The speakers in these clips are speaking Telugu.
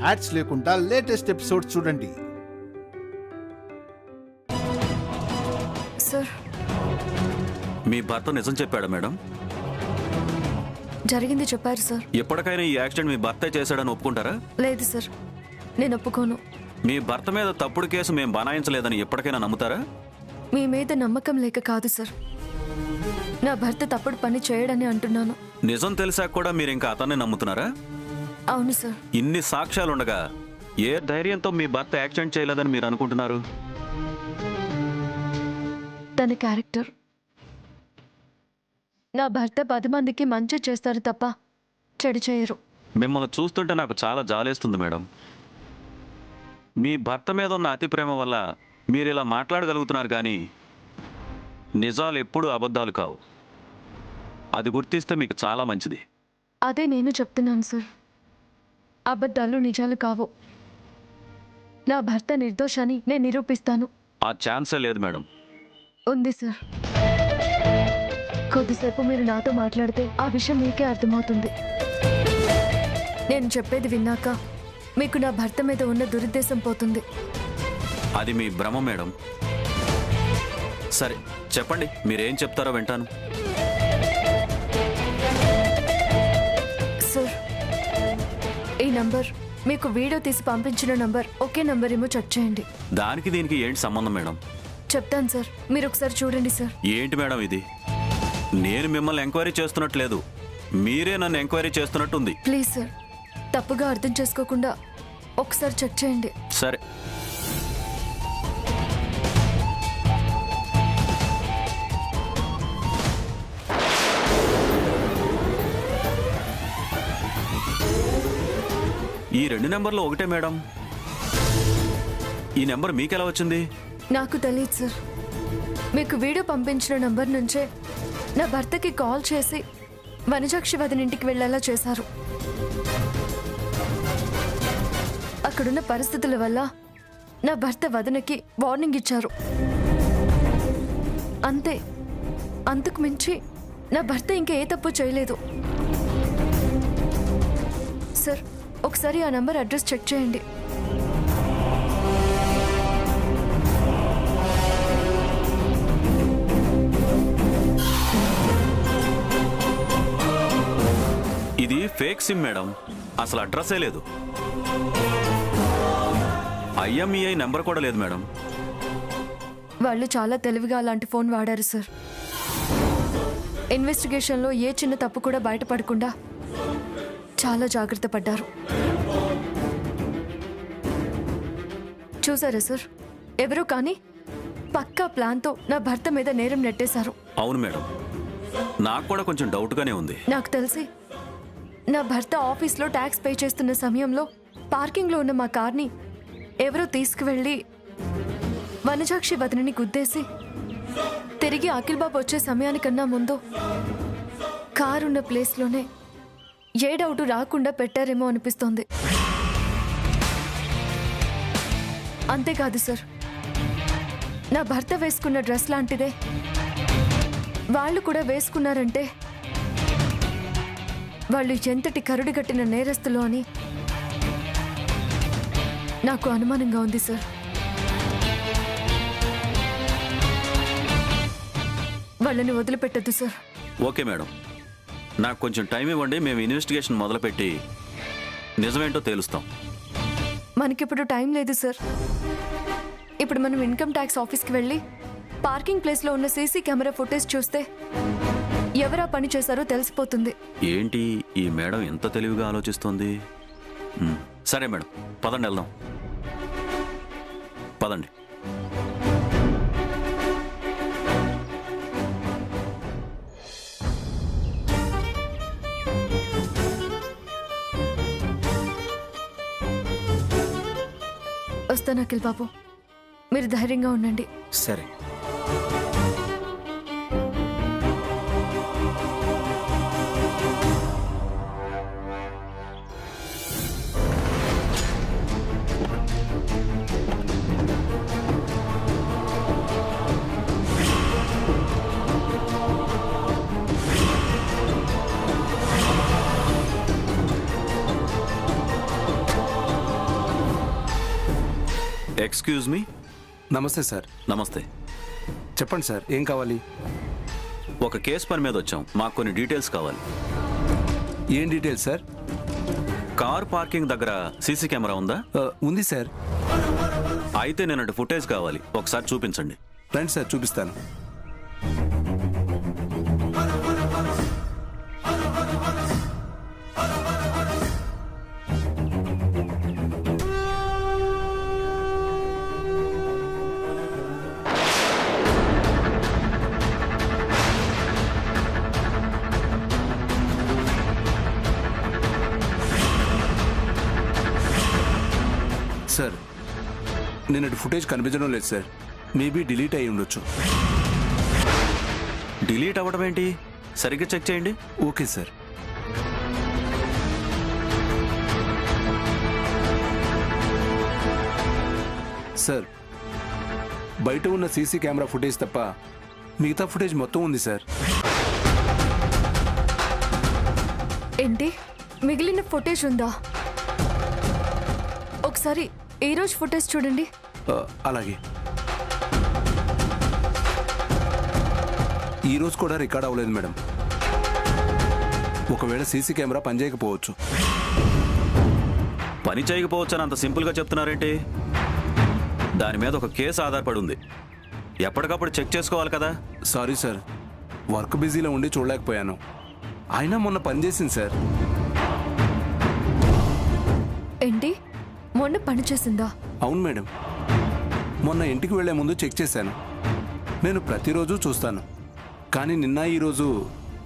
యాడ్స్ లేకుండా లేటెస్ట్ ఎపిసోడ్స్ చూడండి. సార్, మీ భర్త నిజం చెప్పాడా మేడం? జరిగింది చెప్పారు సార్. ఎప్పటికైనా ఈ యాక్సిడెంట్ మీ భర్తే చేశాడని ఒప్పుకుంటారా? లేదు సార్, నేను ఒప్పుకోను. మీ భర్త మీద తప్పుడు కేసు మేము బనాయించలేదని ఎప్పటికైనా నమ్ముతారా? మీ మీద నమ్మకం లేక కాదు సార్, నా భర్త తప్పుడు పని చేయడని అంటున్నాను. నిజం తెలిసాక కూడా మీరు ఇంకా అతన్ని నమ్ముతున్నారా? అవును సార్. ఇన్ని సాక్ష్యాలుండగా ఏ ధైర్యంతో మీ భర్త యాక్సిడెంట్ చేయలేదని మీరు అనుకుంటున్నారు? తన క్యారెక్టర్. నా భర్త 10 మందికి మంచి చేస్తారు తప్ప చెడు చేయరు. మిమ్మల్ని చూస్తుంటే నాకు చాలా జాలేస్తుంది మేడం. మీ భర్త మీద ఉన్న అతి ప్రేమ వల్ల మీరు ఇలా మాట్లాడగలుగుతున్నారు, కానీ నిజాలు ఎప్పుడూ అబద్ధాలు కావు. అది గుర్తిస్తే మీకు చాలా మంచిది. అదే నేను చెప్తున్నాను సార్, అబద్ధాలు నిజాలు కావు. నా భర్త నిర్దోషాన్ని నేను నిరూపిస్తాను. ఆ ఛాన్సే లేదు మేడం. ఉంది సార్. కొద్దిసేపు మీరు నాతో మాట్లాడితే ఆ విషయం మీకే అర్థమవుతుంది. నేను చెప్పేది విన్నాక మీకు నా భర్త మీద ఉన్న దురుద్దేశం పోతుంది. అది మీ భ్రమ మేడం. సరే చెప్పండి, మీరేం చెప్తారో వింటాను. సార్, ఈ నంబర్ మీకు వీడియో తీసి పంపించిన నంబర్ ఒకే నంబర్ ఏమో చెక్ చేయండి. దానికి దీనికి ఏంటి సంబంధం మేడం? చెప్తాను సార్, మీరు ఒకసారి చూడండి సార్. ఏంటి మేడం ఇది? నేను మిమ్మల్ని ఎంక్వైరీ చేస్తున్నట్లేదు, మీరే నన్ను ఎంక్వైరీ చేస్తున్నట్టుంది. ప్లీజ్ సార్, తప్పుగా అర్థం చేసుకోకుండా ఒకసారి చెక్ చేయండి. సరే. ఈ 2 నెంబర్లు ఒకటే మేడం. ఈ నెంబర్ మీకెలా వచ్చింది? నాకు తెలియదు సార్. మీకు వీడియో పంపించిన నంబర్ నుంచే నా భర్తకి కాల్ చేసి వనజాక్షి వదిన ఇంటికి వెళ్ళేలా చేశారు. అక్కడున్న పరిస్థితుల వల్ల నా భర్త వదినకి వార్నింగ్ ఇచ్చారు. అంతే, అంతకు మించి నా భర్త ఇంకా ఏ తప్పు చేయలేదు. సార్, ఒకసారి ఆ నంబర్ అడ్రస్ చెక్ చేయండి. ఇది ఫేక్ సిమ్ మేడం, అసలు అడ్రస్సే లేదు. IMEI నెంబర్ కూడా లేదు మేడం. వాళ్ళు చాలా తెలివిగా అలాంటి ఫోన్ వాడారు సార్. ఇన్వెస్టిగేషన్లో ఏ చిన్న తప్పు కూడా బయటపడకుండా చాలా జాగ్రత్త పడ్డారు. చూసారా సార్, ఎవరో కానీ పక్కా ప్లాన్తో నా భర్త మీద నేరం నెట్టేశారు. అవును మేడం, నాకు కూడా కొంచెం డౌట్గానే ఉంది. నాకు తెలిసి నా భర్త ఆఫీస్లో ట్యాక్స్ పే చేస్తున్న సమయంలో పార్కింగ్లో ఉన్న మా కార్ని ఎవరో తీసుకువెళ్ళి వనజాక్షి వదినని గుద్దేసి తిరిగి అఖిల్ బాబు వచ్చే సమయానికన్నా ముందు కారున్న ప్లేస్లోనే ఏ డౌట్ రాకుండా పెట్టారేమో అనిపిస్తోంది. అంతేకాదు సార్, నా భర్త వేసుకున్న డ్రెస్ లాంటిదే వాళ్ళు కూడా వేసుకున్నారంటే వాళ్ళు ఎంతటి కరుడుగట్టిన నేరస్తులు అని నాకు అనుమానంగా ఉంది సార్. వాళ్ళని వదిలిపెట్టద్దు సార్. ఓకే మేడం, నాకు కొంచెం టైం ఇవ్వండి. మేము ఇన్వెస్టిగేషన్ మొదలుపెట్టి నిజమేంటో తేలుస్తాం. మనకిప్పుడు టైం లేదు సార్. ఇప్పుడు మనం ఇన్కమ్ ట్యాక్స్ ఆఫీస్కి వెళ్ళి పార్కింగ్ ప్లేస్లో ఉన్న సీసీ కెమెరా ఫుటేజ్ చూస్తే ఎవరా పని చేశారో తెలిసిపోతుంది. ఏంటి ఈ మేడం ఎంత తెలివిగా ఆలోచిస్తోంది? సరే మేడం, పదండి వెళ్దాం. పదండి. వస్తాను అఖిల్ బాబు, మీరు ధైర్యంగా ఉండండి. సరే. Excuse me. నమస్తే సార్. నమస్తే. చెప్పండి సార్, ఏం కావాలి? ఒక కేసు పని మీద వచ్చాం, మాకు కొన్ని డీటెయిల్స్ కావాలి. ఏం డీటెయిల్స్ సార్? కార్ పార్కింగ్ దగ్గర సీసీ కెమెరా ఉందా? ఉంది సార్. అయితే నేను ఫుటేజ్ కావాలి, ఒకసారి చూపించండి. రండి సార్, చూపిస్తాను. సార్, నిన్నటి ఫుటేజ్ కనిపించడం లేదు సార్. మేబీ డిలీట్ అయి ఉండొచ్చు. డిలీట్ అవ్వడం ఏంటి? సరిగ్గా చెక్ చేయండి. Okay sir. సార్, బయట ఉన్న సీసీ కెమెరా ఫుటేజ్ తప్ప మిగతా ఫుటేజ్ మొత్తం ఉంది సార్. ఏంటి, మిగిలిన ఫుటేజ్ ఉందా? ఒకసారి ఈ రోజు ఫుటేజ్ చూడండి. అలాగే. ఈరోజు కూడా రికార్డ్ అవ్వలేదు మేడం. ఒకవేళ సీసీ కెమెరా పనిచేయకపోవచ్చు. పని చేయకపోవచ్చు అని అంత సింపుల్గా చెప్తున్నారేంటి? దాని మీద ఒక కేసు ఆధారపడి ఉంది, ఎప్పటికప్పుడు చెక్ చేసుకోవాలి కదా. సారీ సార్, వర్క్ బిజీలో ఉండి చూడలేకపోయాను. అయినా మొన్న పనిచేసింది సార్. ఏంటి, మొన్న పని చేసిందా? అవును మేడం, మొన్న ఇంటికి వెళ్లే ముందు చెక్ చేశాను. నేను ప్రతిరోజు చూస్తాను, కానీ నిన్న ఈరోజు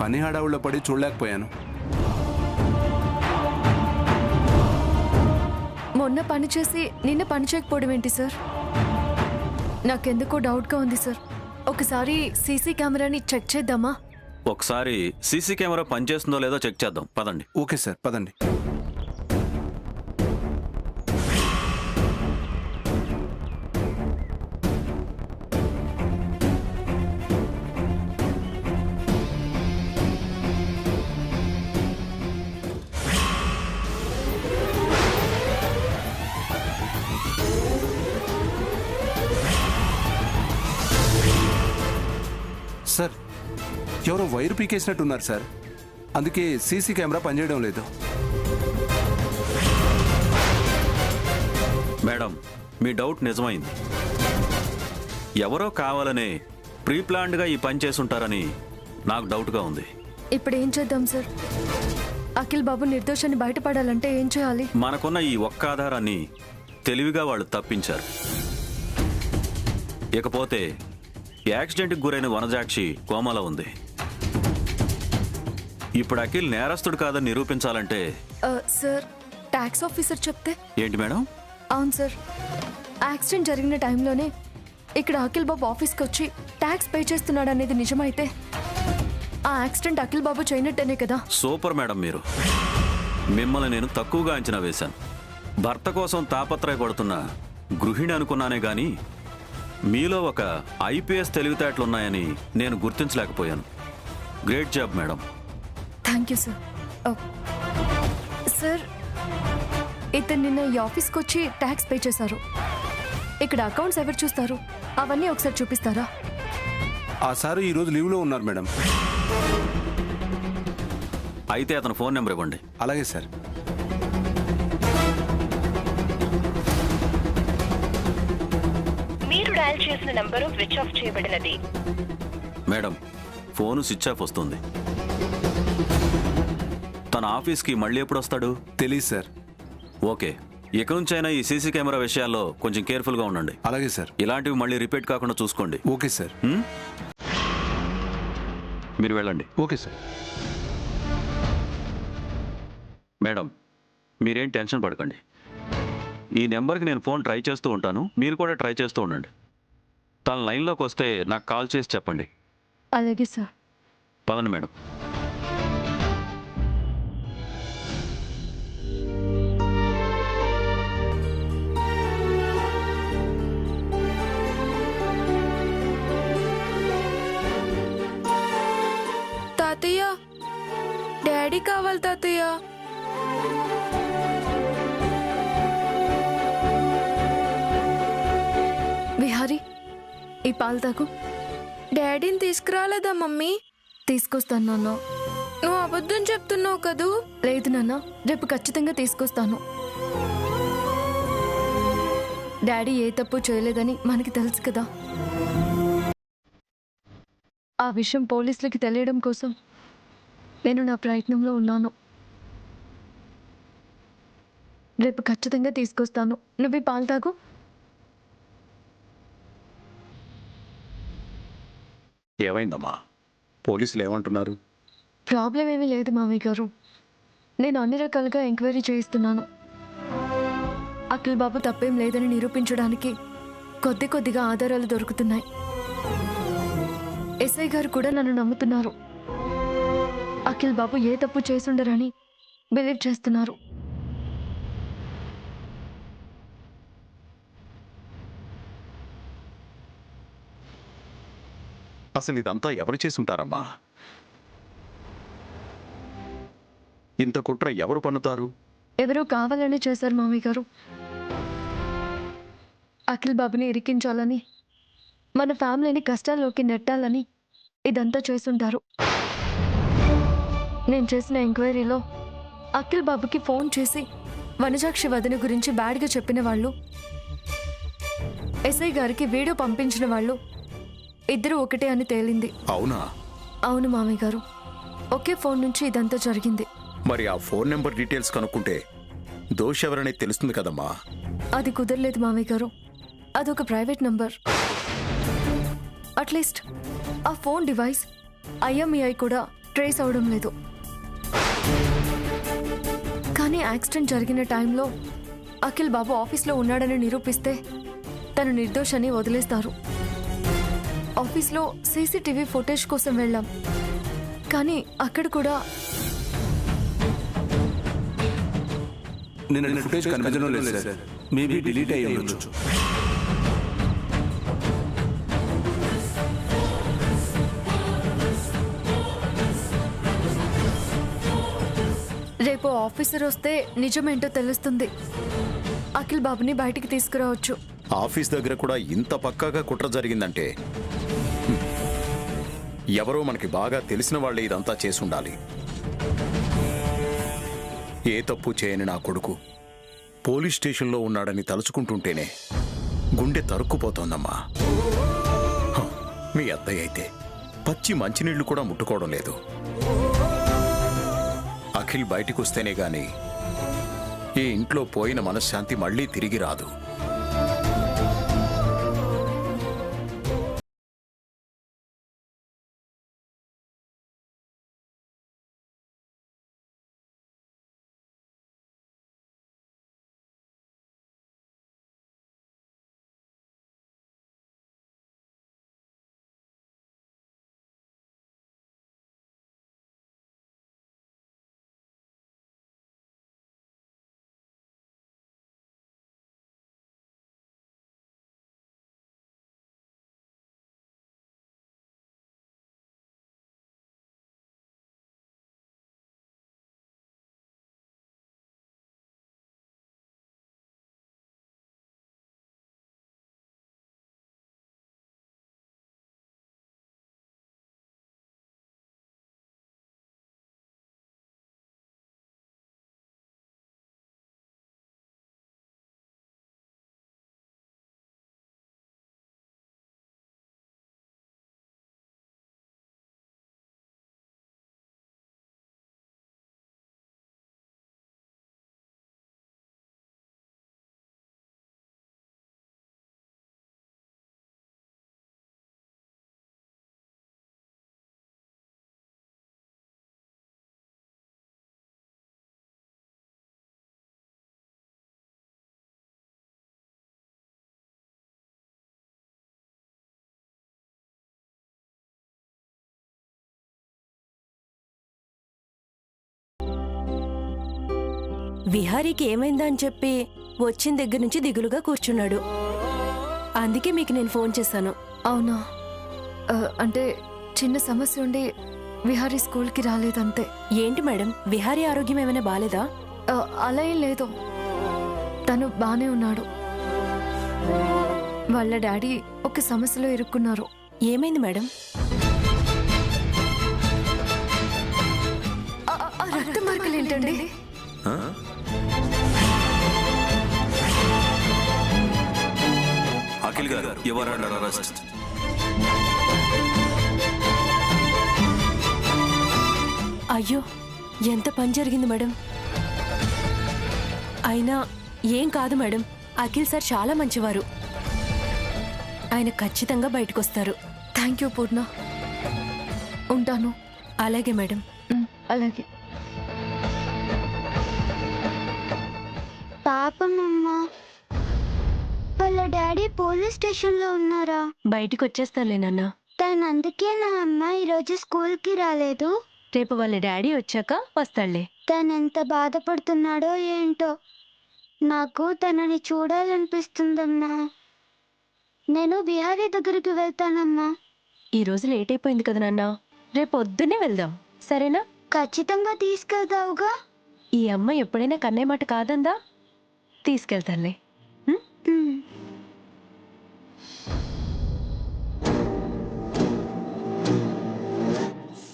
పని హడావుల్లో పడి చూడలేకపోయాను. మొన్న పని చేసి నిన్న పని చేయకపోవడం ఏంటి సార్? నాకెందుకో డౌట్గా ఉంది సార్. ఒకసారి సీసీ కెమెరాని చెక్ చేద్దామా? ఒకసారి సీసీ కెమెరా పనిచేస్తుందో లేదో చెక్ చేద్దాం, పదండి. ఓకే సార్, పదండి. సార్, ఎవరో వైర్ పీకేసినట్టున్నారు సార్. అందుకే సీసీ కెమెరా పనిచేయడం లేదు. మేడం, మీ డౌట్ నిజమైంది. ఎవరో కావాలనే ప్రీ ప్లాన్డ్గా ఈ పని చేసుంటారని నాకు డౌట్గా ఉంది. ఇప్పుడు ఏం చేద్దాం సార్? అఖిల్ బాబు నిర్దోషాన్ని బయటపడాలంటే ఏం చేయాలి? మనకున్న ఈ ఒక్క ఆధారాన్ని తెలివిగా వాళ్ళు తప్పించారు. ఇకపోతే యాక్సిడెంట్కి గురైన వనజాక్షి కోమాలో ఉంది. ఇప్పుడు అఖిల్ నేరస్తుడు కాదని నిరూపించాలంటే సార్, ట్యాక్స్ ఆఫీసర్ చెప్తే? ఏంటి మేడం? అవును సార్, యాక్సిడెంట్ జరిగిన టైంలోనే ఇక్కడ అఖిల్ బాబు ఆఫీస్కి వచ్చి ట్యాక్స్ పే చేస్తున్నాడు అనేది నిజమైతే ఆ యాక్సిడెంట్ అఖిల్ బాబు చేయనట్టేనే కదా? సూపర్ మేడం, మీరు. మిమ్మల్ని నేను తక్కువగా అంచనా వేశాను. భర్త కోసం తాపత్రయపడుతున్న గృహిణి అనుకున్నానే గాని మీలో ఒక ఐపీఎస్ తెలివితేటలున్నాయని నేను గుర్తించలేకపోయాను. Great job madam. Thank you sir. Sir, ఇతను నిన్న ఈ ఆఫీస్కి వచ్చి ట్యాక్స్ పే చేశారు. ఇక్కడ అకౌంట్స్ ఎవరు చూస్తారు? అవన్నీ ఒకసారి చూపిస్తారా? ఆ సారు ఈరోజు లీవ్లో ఉన్నారు మేడం. అయితే అతను ఫోన్ నెంబర్ ఇవ్వండి. అలాగే సార్. మీరు డయల్ చేసిన నంబరు స్విచ్ ఆఫ్ చేయబడినది. మేడం, ఫోను స్విచ్ ఆఫ్ వస్తుంది. తన ఆఫీస్కి మళ్ళీ ఎప్పుడు వస్తాడు? తెలీదు సార్. ఓకే, ఇక నుంచైనా ఈ సీసీ కెమెరా విషయాల్లో కొంచెం కేర్ఫుల్గా ఉండండి. అలాగే సార్. ఇలాంటివి మళ్ళీ రిపీట్ కాకుండా చూసుకోండి. Okay sir. మీరు వెళ్ళండి. Okay sir. మేడం, మీరేం టెన్షన్ పడకండి. ఈ నెంబర్కి నేను ఫోన్ ట్రై చేస్తూ ఉంటాను, మీరు కూడా ట్రై చేస్తూ ఉండండి. తన లైన్లోకి వస్తే నాకు కాల్ చేసి చెప్పండి. అలాగే సార్. పదండి మేడం. తాతయ్య, డాడీ కావాలి తాతయ్య. విహారీ, ఈ పాలు తాగు. డాడీని తీసుకురాలేదా మమ్మీ? తీసుకొస్తాను నాన్న. నువ్వు అబద్ధం చెప్తున్నావు కదూ. లేదు నాన్న, రేపు ఖచ్చితంగా తీసుకొస్తాను. డాడీ ఏ తప్పు చేయలేదని మనకి తెలుసు కదా. ఆ విషయం పోలీసులకి తెలియడం కోసం నేను నా ప్రయత్నంలో ఉన్నాను. రేపు ఖచ్చితంగా తీసుకొస్తాను. నువ్వు ఈ పాలు తాగు. ఏమైందమ్మా? పోలీసులు ఏమంటున్నారు? ప్రాబ్లం ఏమీ లేదు మామయ్య గారు. నేను అన్ని రకాలుగా ఎంక్వైరీ చేయిస్తున్నాను. అఖిల్ బాబు తప్పేం లేదని నిరూపించడానికి కొద్దిగా ఆధారాలు దొరుకుతున్నాయి. ఎస్ఐ గారు కూడా నన్ను నమ్ముతున్నారు. అఖిల్ బాబు ఏ తప్పు చేసుండరని బిలీవ్ చేస్తున్నారు. అసలు ఇదంతా ఎవరు చేసుంటారమ్మా? ఇంత కుట్ర ఎవరు పన్నుతారు? ఎవరో కావాలని చేశారు మామయ్య గారు. అఖిల్ బాబుని ఇరికించాలని, మన ఫ్యామిలీని కష్టాల్లోకి నెట్టాలని ఇదంతా చేసుంటారు. నేను చేసిన ఎంక్వైరీలో అఖిల్ బాబుకి ఫోన్ చేసి వనజాక్షి వదిన గురించి బ్యాడ్గా చెప్పిన వాళ్ళు, ఎస్ఐ గారికి వీడియో పంపించిన వాళ్ళు ఇద్దరు ఒకటే అని తేలింది. అవునా? అవును మామయ్య గారు, ఒకే ఫోన్ నుంచి ఇదంతా జరిగింది. మరి ఆ ఫోన్ నెంబర్ డీటెయిల్స్ కనుక్కుంటే దోషి ఎవరనేది తెలుస్తుంది కదమ్మా. అది కుదరలేదు మామయ్య గారు. అదొక ప్రైవేట్ నంబర్. అట్లీస్ట్ ఆ ఫోన్ డివైస్ IMEI కూడా ట్రేస్ అవడం లేదు. కానీ యాక్సిడెంట్ జరిగిన టైంలో అఖిల్ బాబు ఆఫీస్లో ఉన్నాడని నిరూపిస్తే తను నిర్దోషని వదిలేస్తారు. ఆఫీస్లో CCTV ఫుటేజ్ కోసం వెళ్ళాం, కానీ అక్కడ కూడా నిన్న ఫుటేజ్ కనిపించడం లేదు సార్. మేబీ డిలీట్ అయ్యి ఉండొచ్చు. రేపు ఆఫీసర్ వస్తే నిజమేంటో తెలుస్తుంది. అఖిల్ బాబుని బయటికి తీసుకురావచ్చు. ఆఫీస్ దగ్గర కూడా ఇంత పక్కాగా కుట్ర జరిగిందంటే ఎవరో మనకి బాగా తెలిసిన వాళ్ళే ఇదంతా చేసుండాలి. ఏ తప్పు చేయని నా కొడుకు పోలీస్ స్టేషన్లో ఉన్నాడని తలుచుకుంటుంటేనే గుండె తరుక్కుపోతోందమ్మా. మీ అత్తయ్య అయితే పచ్చి మంచినీళ్లు కూడా ముట్టుకోవడం లేదు. అఖిల్ బయటికి వస్తేనే గాని ఈ ఇంట్లో పోయిన మనశ్శాంతి మళ్ళీ తిరిగి రాదు. విహారీకి ఏమైందని చెప్పి వచ్చిన దగ్గర నుంచి దిగులుగా కూర్చున్నాడు. అందుకే మీకు నేను ఫోన్ చేశాను. అవునా? అంటే చిన్న సమస్య ఉండి విహారీ స్కూల్కి రాలేదంతే. ఏంటి మేడం, విహారీ ఆరోగ్యం ఏమైనా బాలేదా? అలా ఏం లేదు, తను బానే ఉన్నాడు. వాళ్ళ డాడీ ఒక సమస్యలో ఇరుక్కున్నారు. ఏమైంది మేడం? ఆ రక్త మార్కులు ఏంటండి? అఖిల్ గారు, యువర్ అండర్ అరెస్ట్. అయ్యో, ఎంత పని జరిగింది మేడం. అయినా ఏం కాదు మేడం, అఖిల్ సార్ చాలా మంచివారు. ఆయన ఖచ్చితంగా బయటకొస్తారు. థ్యాంక్ యూ పూర్ణ. ఉంటాను. అలాగే మేడం. అలాగే. పాపమమ్మ, వాళ్ళ డాడీ పోలీస్ స్టేషన్లో ఉన్నారా? బయటికి వచ్చేస్తానులే నాన్న. తను అందుకే నా అమ్మ ఈరోజు స్కూల్కి రాలేదు. రేపు వాళ్ళ డాడీ వచ్చాక వస్తాడులే. తను ఎంత బాధపడుతున్నాడో ఏంటో. నాకు తనని చూడాలనిపిస్తుందమ్మా. నేను బిహారీ దగ్గరికి వెళ్తానమ్మా. ఈ రోజు లేట్ అయిపోయింది కదా నాన్న, రేపు పొద్దున్నే వెళ్దాం, సరేనా? ఖచ్చితంగా తీసుకెళ్తావుగా? ఈ అమ్మ ఎప్పుడైనా కన్నయ్య మాట కాదందా? తీసుకెళ్తానులే.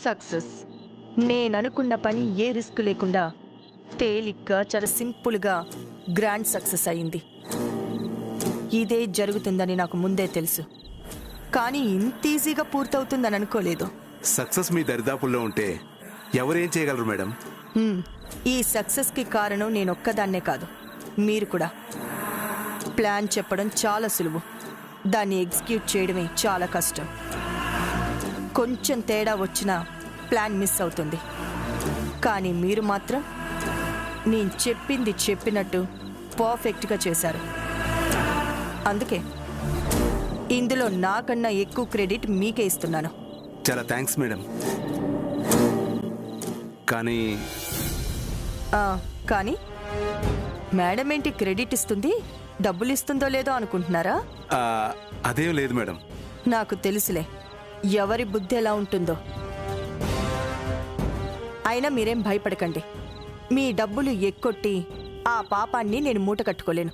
సక్సెస్. నేననుకున్న పని ఏ రిస్క్ లేకుండా తేలిగ్గా, చాలా సింపుల్గా గ్రాండ్ సక్సెస్ అయింది. ఇదే జరుగుతుందని నాకు ముందే తెలుసు, కానీ ఇంత ఈజీగా పూర్తవుతుందని అనుకోలేదు. సక్సెస్ మీ దరిదాపుల్లో ఉంటే ఎవరేం చేయగలరు మేడం? ఈ సక్సెస్కి కారణం నేనొక్కదాన్నే కాదు, మీరు కూడా. ప్లాన్ చెప్పడం చాలా సులువు, దాన్ని ఎగ్జిక్యూట్ చేయడమే చాలా కష్టం. కొంచెం తేడా వచ్చినా ప్లాన్ మిస్ అవుతుంది. కానీ మీరు మాత్రం నేను చెప్పింది చెప్పినట్టు పర్ఫెక్ట్గా చేశారు. అందుకే ఇందులో నాకన్నా ఎక్కువ క్రెడిట్ మీకే ఇస్తున్నాను. చాలా థ్యాంక్స్ మేడం. కానీ కానీ మేడం ఏంటి క్రెడిట్ ఇస్తుంది, డబ్బులు ఇస్తుందో లేదో అనుకుంటున్నారా? అదేం లేదు మేడం. నాకు తెలుసులే ఎవరి బుద్ధి ఎలా ఉంటుందో. అయినా మీరేం భయపడకండి, మీ డబ్బులు ఎక్కొట్టి ఆ పాపాన్ని నేను మూట కట్టుకోలేను.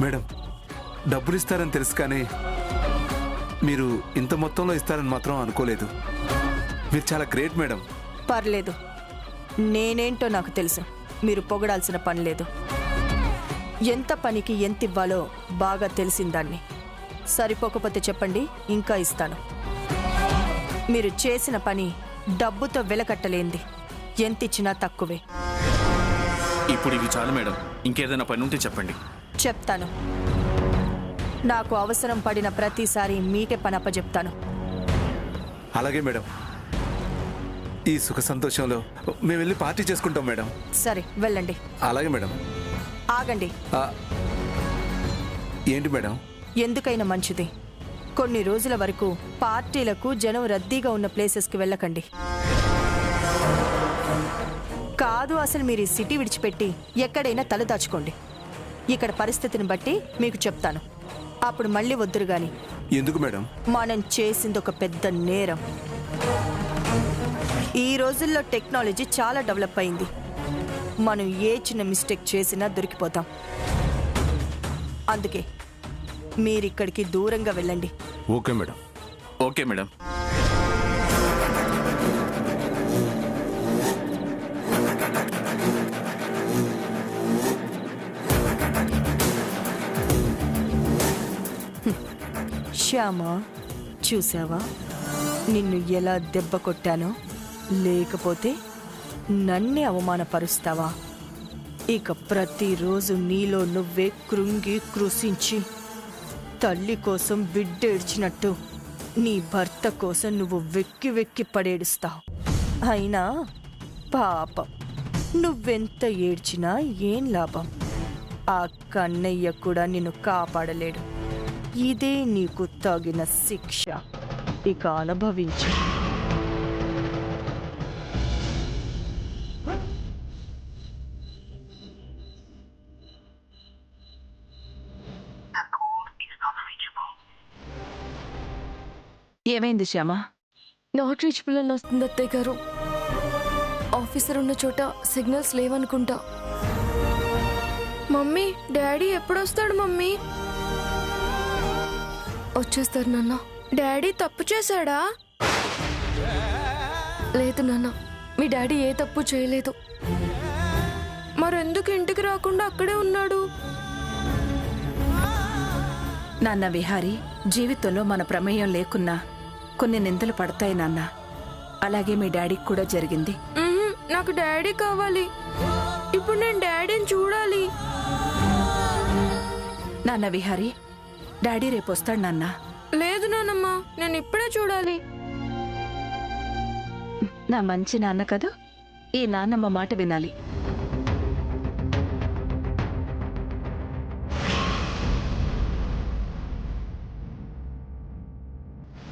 మేడం, డబ్బులు ఇస్తారని తెలుసు, కానీ మీరు ఇంత మొత్తంలో ఇస్తారని మాత్రం అనుకోలేదు. మీరు చాలా గ్రేట్ మేడం. పర్లేదు, నేనేంటో నాకు తెలుసు, మీరు పొగడాల్సిన పని లేదు. ఎంత పనికి ఎంత ఇవ్వాలో బాగా తెలిసిందాన్ని. సరిపోకపోతే చెప్పండి, ఇంకా ఇస్తాను. మీరు చేసిన పని డబ్బుతో వెలకట్టలేంది, ఎంత ఇచ్చినా తక్కువే. ఇప్పుడు ఇవి చాలు మేడం, ఇంకేదైనా పని ఉంటే చెప్పండి. చెప్తాను. నాకు అవసరం పడిన ప్రతిసారి మీకే పని అప్పచెప్తాను. అలాగే మేడం. ఈ సుఖ సంతోషంలో మేము వెళ్ళి పార్టీ చేసుకుంటాం మేడం. సరే వెళ్ళండి. అలాగే మేడం. ఆగండి. ఏంటి మేడం? ఎందుకైనా మంచిది, కొన్ని రోజుల వరకు పార్టీలకు జనం రద్దీగా ఉన్న ప్లేసెస్కి వెళ్ళకండి. కాదు, అసలు మీరు ఈ సిటీ విడిచిపెట్టి ఎక్కడైనా తలదాచుకోండి. ఇక్కడ పరిస్థితిని బట్టి మీకు చెప్తాను, అప్పుడు మళ్ళీ వద్దురు గాని. ఎందుకు మేడం? మనం చేసింది ఒక పెద్ద నేరం. ఈ రోజుల్లో టెక్నాలజీ చాలా డెవలప్ అయింది. మనం ఏ చిన్న మిస్టేక్ చేసినా దొరికిపోతాం. అందుకే మీరిక్కడికి దూరంగా వెళ్ళండి. Okay madam. Okay madam. Shyama, చూసావా నిన్ను ఎలా దెబ్బ కొట్టానో? లేకపోతే నన్నే అవమానపరుస్తావా? ఇక ప్రతిరోజు నీలో నువ్వే కృంగి కృషించి తల్లి కోసం బిడ్డ ఏడ్చినట్టు నీ భర్త కోసం నువ్వు వెక్కి వెక్కి పడేడుస్తావు. అయినా పాపం, నువ్వెంత ఏడ్చినా ఏం లాభం? ఆ కన్నయ్య కూడా నిన్ను కాపాడలేడు. ఇదే నీకు తగిన శిక్ష, ఇక అనుభవించు. ఏమైంది శ్యామ? నాట్ రీచబుల్ అని వస్తుంది అత్తయ్య గారు. ఆఫీసర్ ఉన్న చోట సిగ్నల్స్ లేవనుకుంటా. మమ్మీ డాడీ ఎప్పుడొస్తాడు మమ్మీ? వచ్చేస్తారు నాన్న. డాడీ తప్పు చేశాడా? లేదు నాన్న, మీ డాడీ ఏ తప్పు చేయలేదు. మరెందుకు ఇంటికి రాకుండా అక్కడే ఉన్నాడు? నాన్న విహారీ, జీవితంలో మన ప్రమేయం లేకున్నా కొన్ని నిందలు పడతాయి నాన్న. అలాగే మీ డాడీకి కూడా జరిగింది. నాకు డాడీ కావాలి. ఇప్పుడు నేను డాడీని చూడాలి. నాన్న విహారీ, డాడీ రేపు వస్తాడు నాన్న. లేదు నాన్నమ్మ, నేను ఇప్పుడే చూడాలి. నా మంచి నాన్న కదా, ఈ నాన్నమ్మ మాట వినాలి.